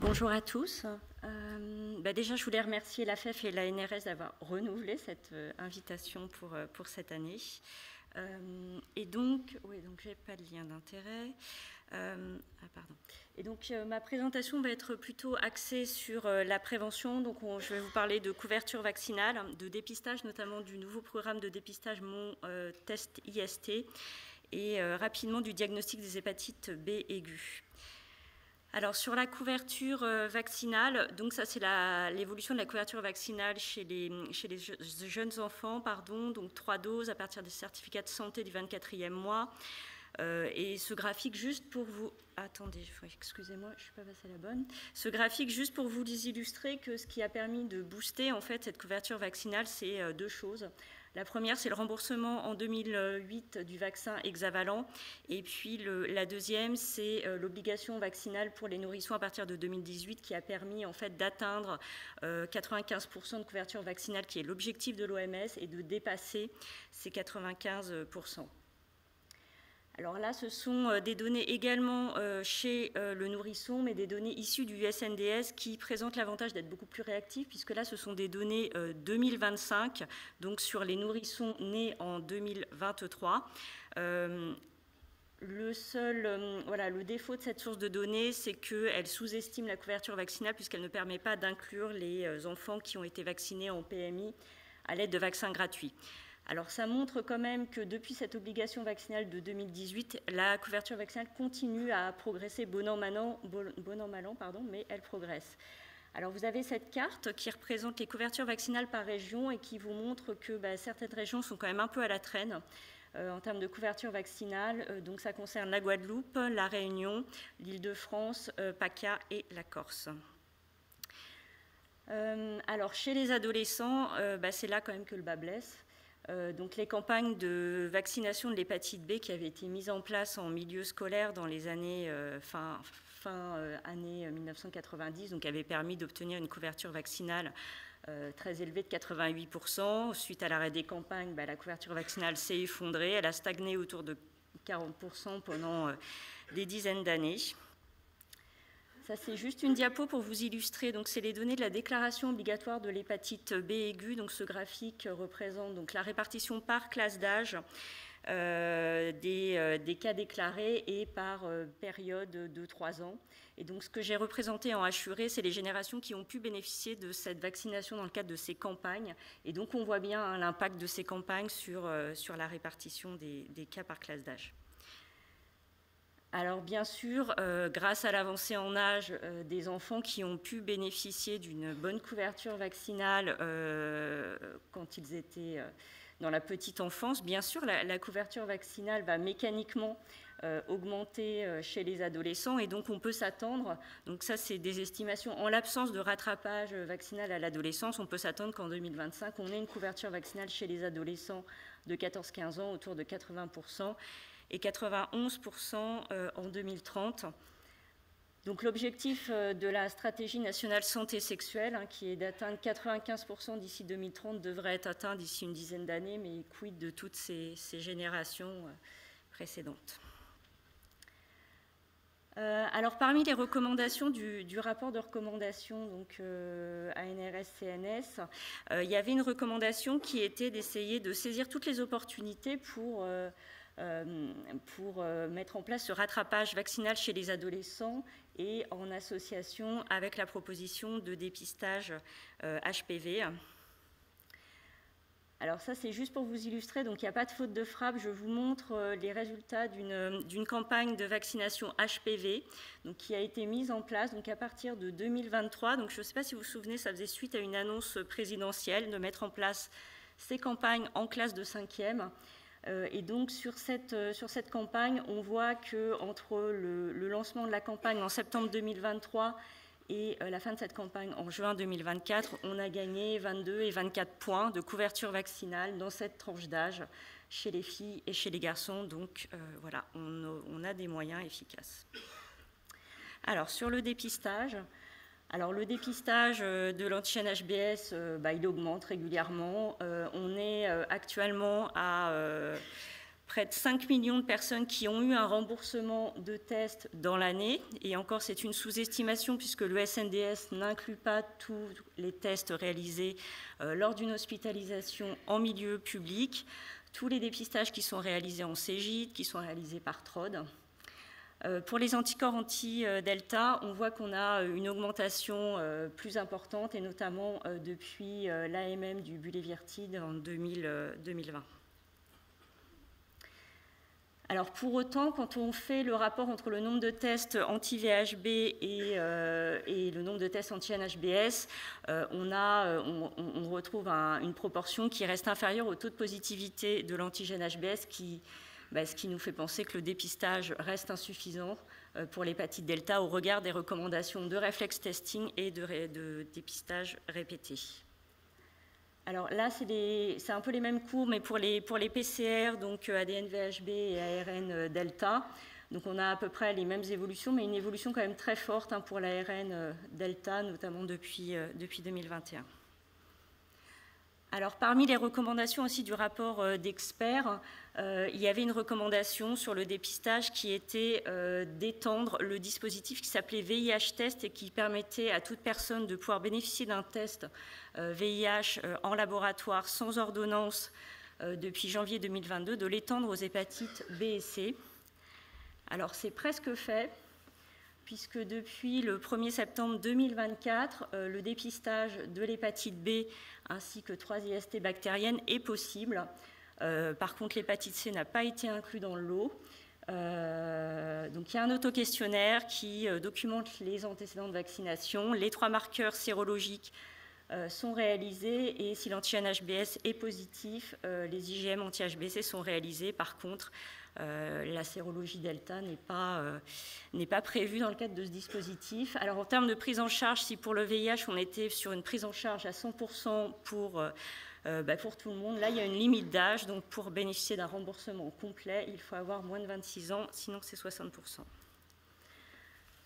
Bonjour à tous. Déjà, je voulais remercier l'AFEF et la NRS d'avoir renouvelé cette invitation pour cette année. Et donc, j'ai pas de lien d'intérêt. Et donc, ma présentation va être plutôt axée sur la prévention. Donc, je vais vous parler de couverture vaccinale, de dépistage, notamment du nouveau programme de dépistage Mon Test IST, et rapidement du diagnostic des hépatites B aiguës. Alors sur la couverture vaccinale, donc ça c'est l'évolution de la couverture vaccinale chez les jeunes enfants, donc 3 doses à partir des certificats de santé du 24e mois. Et ce graphique juste pour vous... Attendez, excusez-moi, je ne suis pas passée à la bonne. Ce graphique juste pour vous illustrer que ce qui a permis de booster en fait cette couverture vaccinale, c'est deux choses. La première, c'est le remboursement en 2008 du vaccin hexavalent. Et puis la deuxième, c'est l'obligation vaccinale pour les nourrissons à partir de 2018 qui a permis en fait d'atteindre 95% de couverture vaccinale qui est l'objectif de l'OMS et de dépasser ces 95%. Alors là, ce sont des données également chez le nourrisson, mais des données issues du USNDS qui présentent l'avantage d'être beaucoup plus réactifs, puisque là, ce sont des données 2025, donc sur les nourrissons nés en 2023. Le défaut de cette source de données, c'est qu'elle sous-estime la couverture vaccinale, puisqu'elle ne permet pas d'inclure les enfants qui ont été vaccinés en PMI à l'aide de vaccins gratuits. Alors ça montre quand même que depuis cette obligation vaccinale de 2018, la couverture vaccinale continue à progresser bon an mal an, mais elle progresse. Alors vous avez cette carte qui représente les couvertures vaccinales par région et qui vous montre que certaines régions sont quand même un peu à la traîne en termes de couverture vaccinale. Donc ça concerne la Guadeloupe, la Réunion, l'Île-de-France, PACA et la Corse. Alors chez les adolescents, c'est là quand même que le bas blesse. Donc les campagnes de vaccination de l'hépatite B qui avaient été mises en place en milieu scolaire dans les années années 1990, donc avaient permis d'obtenir une couverture vaccinale très élevée de 88%. Suite à l'arrêt des campagnes, la couverture vaccinale s'est effondrée, elle a stagné autour de 40% pendant des dizaines d'années. Ça, c'est juste une diapo pour vous illustrer. Donc, c'est les données de la déclaration obligatoire de l'hépatite B aiguë. Donc, ce graphique représente donc la répartition par classe d'âge des cas déclarés et par période de 3 ans. Et donc, ce que j'ai représenté en hachuré, c'est les générations qui ont pu bénéficier de cette vaccination dans le cadre de ces campagnes. Et donc, on voit bien l'impact de ces campagnes sur la répartition des cas par classe d'âge. Alors bien sûr, grâce à l'avancée en âge des enfants qui ont pu bénéficier d'une bonne couverture vaccinale quand ils étaient dans la petite enfance, bien sûr, la couverture vaccinale va mécaniquement augmenter chez les adolescents et donc on peut s'attendre, donc ça c'est des estimations, en l'absence de rattrapage vaccinal à l'adolescence, on peut s'attendre qu'en 2025, on ait une couverture vaccinale chez les adolescents de 14-15 ans autour de 80%. Et 91% en 2030. Donc l'objectif de la stratégie nationale santé sexuelle, qui est d'atteindre 95% d'ici 2030, devrait être atteint d'ici une dizaine d'années, mais quid de toutes ces générations précédentes. Alors parmi les recommandations du rapport de recommandation donc, ANRS-CNS, il y avait une recommandation qui était d'essayer de saisir toutes les opportunités pour mettre en place ce rattrapage vaccinal chez les adolescents et en association avec la proposition de dépistage HPV. Alors ça, c'est juste pour vous illustrer, donc il n'y a pas de faute de frappe, je vous montre les résultats d'une campagne de vaccination HPV donc, qui a été mise en place donc, à partir de 2023. Donc je ne sais pas si vous vous souvenez, ça faisait suite à une annonce présidentielle de mettre en place ces campagnes en classe de 5e. Et donc sur cette campagne, on voit qu'entre le lancement de la campagne en septembre 2023 et la fin de cette campagne en juin 2024, on a gagné 22 et 24 points de couverture vaccinale dans cette tranche d'âge chez les filles et chez les garçons. Donc voilà, on a des moyens efficaces. Alors sur le dépistage, le dépistage de l'antigène HBS, il augmente régulièrement. On est actuellement à près de 5 millions de personnes qui ont eu un remboursement de tests dans l'année. Et encore, c'est une sous-estimation puisque le SNDS n'inclut pas tous les tests réalisés lors d'une hospitalisation en milieu public, tous les dépistages qui sont réalisés en Cégide, qui sont réalisés par TROD. Pour les anticorps anti-delta, on voit qu'on a une augmentation plus importante, et notamment depuis l'AMM du bulévirtide en 2020. Alors pour autant, quand on fait le rapport entre le nombre de tests anti-VHB et le nombre de tests anti-NHBS, on retrouve une proportion qui reste inférieure au taux de positivité de l'antigène HBS, ce qui nous fait penser que le dépistage reste insuffisant pour l'hépatite delta au regard des recommandations de réflexe testing et de dépistage répété. Alors là, c'est un peu les mêmes courbes, mais pour les PCR, donc ADN VHB et ARN delta. Donc on a à peu près les mêmes évolutions, mais une évolution quand même très forte pour l'ARN delta, notamment depuis 2021. Alors parmi les recommandations aussi du rapport d'experts, il y avait une recommandation sur le dépistage qui était d'étendre le dispositif qui s'appelait VIH test et qui permettait à toute personne de pouvoir bénéficier d'un test VIH en laboratoire sans ordonnance depuis janvier 2022, de l'étendre aux hépatites B et C. Alors c'est presque fait, puisque depuis le 1er septembre 2024, le dépistage de l'hépatite B ainsi que 3 IST bactériennes est possible. Par contre, l'hépatite C n'a pas été inclus dans le lot. Donc il y a un autoquestionnaire qui documente les antécédents de vaccination. Les 3 marqueurs sérologiques sont réalisés, et si l'antigène HBS est positif, les IgM anti-HBC sont réalisés. Par contre, la sérologie delta n'est pas prévue dans le cadre de ce dispositif. Alors en termes de prise en charge, si pour le VIH on était sur une prise en charge à 100% pour tout le monde, là il y a une limite d'âge, donc pour bénéficier d'un remboursement complet, il faut avoir moins de 26 ans, sinon c'est 60%.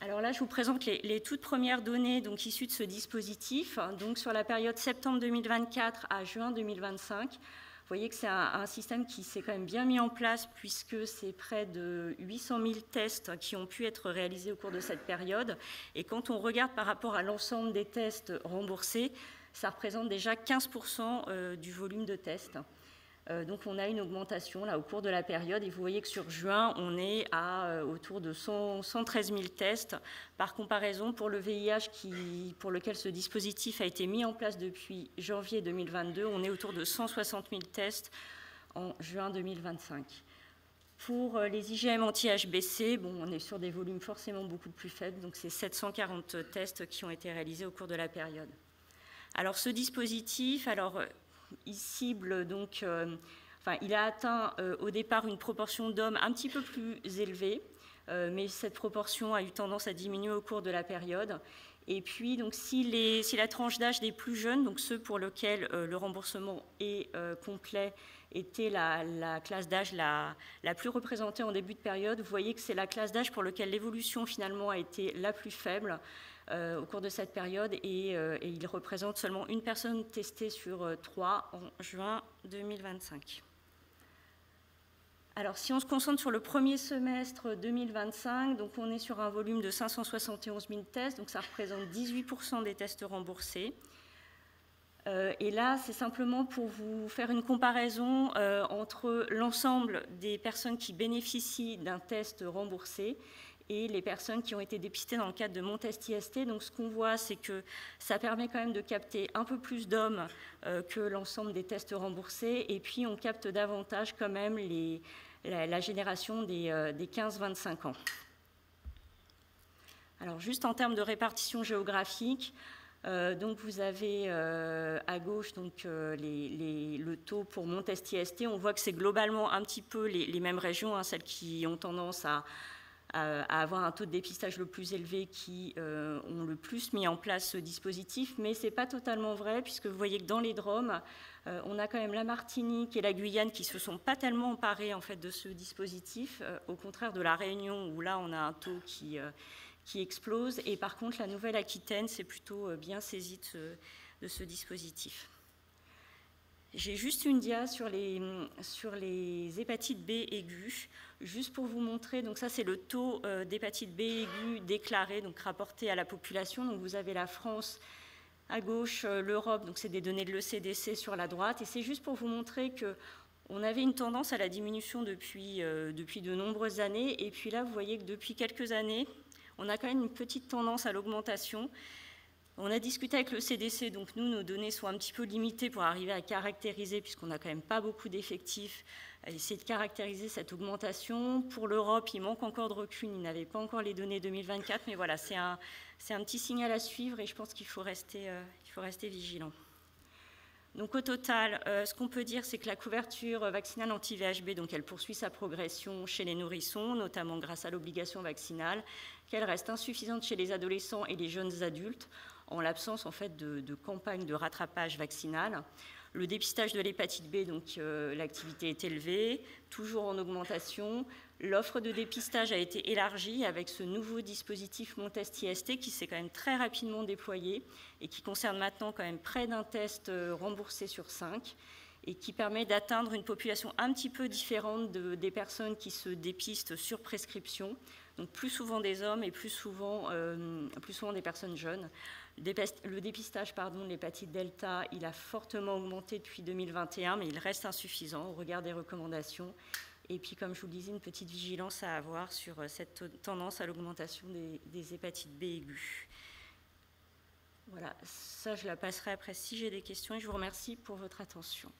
Alors là, je vous présente les toutes premières données donc, issues de ce dispositif, donc sur la période septembre 2024 à juin 2025. Vous voyez que c'est un système qui s'est quand même bien mis en place, puisque c'est près de 800 000 tests qui ont pu être réalisés au cours de cette période. Et quand on regarde par rapport à l'ensemble des tests remboursés, ça représente déjà 15% du volume de tests. Donc on a une augmentation là, au cours de la période, et vous voyez que sur juin, on est à autour de 113 000 tests. Par comparaison, pour le VIH, pour lequel ce dispositif a été mis en place depuis janvier 2022, on est autour de 160 000 tests en juin 2025. Pour les IgM anti-HBC, on est sur des volumes forcément beaucoup plus faibles, donc c'est 740 tests qui ont été réalisés au cours de la période. Alors ce dispositif, il cible donc, il a atteint au départ une proportion d'hommes un petit peu plus élevée, mais cette proportion a eu tendance à diminuer au cours de la période. Et puis, donc, si la tranche d'âge des plus jeunes, donc ceux pour lesquels le remboursement est complet, était la classe d'âge la plus représentée en début de période, vous voyez que c'est la classe d'âge pour laquelle l'évolution finalement a été la plus faible au cours de cette période, et il représente seulement une personne testée sur 3 en juin 2025. Alors, si on se concentre sur le premier semestre 2025, donc on est sur un volume de 571 000 tests, donc ça représente 18% des tests remboursés. Et là, c'est simplement pour vous faire une comparaison entre l'ensemble des personnes qui bénéficient d'un test remboursé et les personnes qui ont été dépistées dans le cadre de mon test IST. Donc ce qu'on voit, c'est que ça permet quand même de capter un peu plus d'hommes que l'ensemble des tests remboursés, et puis on capte davantage quand même la génération des 15-25 ans. Alors juste en termes de répartition géographique, donc vous avez à gauche donc, le taux pour mon test IST. On voit que c'est globalement un petit peu les mêmes régions, celles qui ont tendance à avoir un taux de dépistage le plus élevé, qui ont le plus mis en place ce dispositif, mais ce n'est pas totalement vrai, puisque vous voyez que dans les DROM, on a quand même la Martinique et la Guyane qui ne se sont pas tellement emparés en fait, de ce dispositif, au contraire de la Réunion, où là on a un taux qui explose, et par contre la Nouvelle-Aquitaine s'est plutôt bien saisie de ce dispositif. J'ai juste une dia sur les hépatites B aiguës, juste pour vous montrer. Donc ça, c'est le taux d'hépatite B aiguë déclaré, donc rapporté à la population. Donc vous avez la France à gauche, l'Europe, donc c'est des données de l'ECDC sur la droite. Et c'est juste pour vous montrer qu'on avait une tendance à la diminution depuis de nombreuses années. Et puis là, vous voyez que depuis quelques années, on a quand même une petite tendance à l'augmentation. On a discuté avec le CDC, donc nous, nos données sont un petit peu limitées pour arriver à caractériser, puisqu'on n'a quand même pas beaucoup d'effectifs, à essayer de caractériser cette augmentation. Pour l'Europe, il manque encore de recul, ils n'avaient pas encore les données 2024, mais voilà, c'est un petit signal à suivre et je pense qu'il faut rester vigilant. Donc au total, ce qu'on peut dire, c'est que la couverture vaccinale anti-VHB, donc elle poursuit sa progression chez les nourrissons, notamment grâce à l'obligation vaccinale, qu'elle reste insuffisante chez les adolescents et les jeunes adultes, en l'absence en fait de campagne de rattrapage vaccinal. Le dépistage de l'hépatite B, donc l'activité est élevée, toujours en augmentation. L'offre de dépistage a été élargie avec ce nouveau dispositif Mon Test IST qui s'est quand même très rapidement déployé et qui concerne maintenant quand même près d'un test remboursé sur 5 et qui permet d'atteindre une population un petit peu différente des personnes qui se dépistent sur prescription, donc plus souvent des hommes et plus souvent des personnes jeunes. Le dépistage de l'hépatite delta, il a fortement augmenté depuis 2021, mais il reste insuffisant au regard des recommandations. Et puis, comme je vous le disais, une petite vigilance à avoir sur cette tendance à l'augmentation des hépatites B aiguës. Voilà, ça je la passerai après si j'ai des questions et je vous remercie pour votre attention.